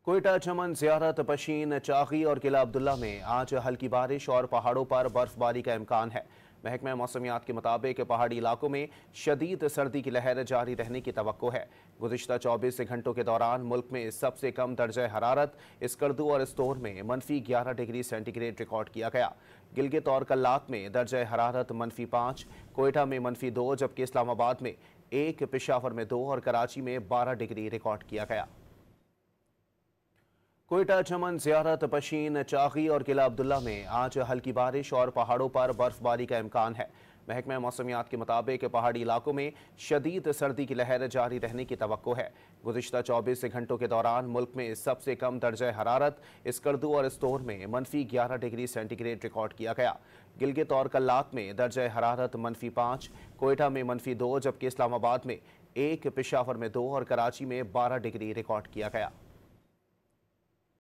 कोयटा, चमन, ज़ियारत, पशीन, चागी और किला अब्दुल्ला में आज हल्की बारिश और पहाड़ों पर बर्फबारी का इम्कान है। महकमा मौसमियात के मुताबिक पहाड़ी इलाकों में शदीद सर्दी की लहर जारी रहने की तवक्को है। गुज़िश्ता 24 घंटों के दौरान मुल्क में सबसे कम दर्जा हरारत स्कर्दू और स्तोर में -11 डिग्री सेंटीग्रेड रिकॉर्ड किया गया। गिलगित और कल्लात में दर्जा हरारत -5, कोयटा में -2, जबकि इस्लामाबाद में 1, पेशावर में 2 और कराची में 12 डिग्री रिकॉर्ड किया गया। कोयटा, चमन, ज़ियारत, पशीन, चागी और किला अब्दुल्ला में आज हल्की बारिश और पहाड़ों पर बर्फबारी का इम्कान है। महकमा मौसमियात के मुताबिक पहाड़ी इलाकों में शदीद सर्दी की लहर जारी रहने की तवक्को है। गुज़िश्ता 24 घंटों के दौरान मुल्क में सबसे कम दर्जा हरारत स्कर्दू और स्तोर में -11 डिग्री सेंटीग्रेड रिकॉर्ड किया गया। गिलगित और कल्लात में दर्जा हरारत -5, कोयटा में -2, जबकि इस्लामाबाद में 1, पेशावर में 2 और कराची में 12 डिग्री रिकॉर्ड किया गया।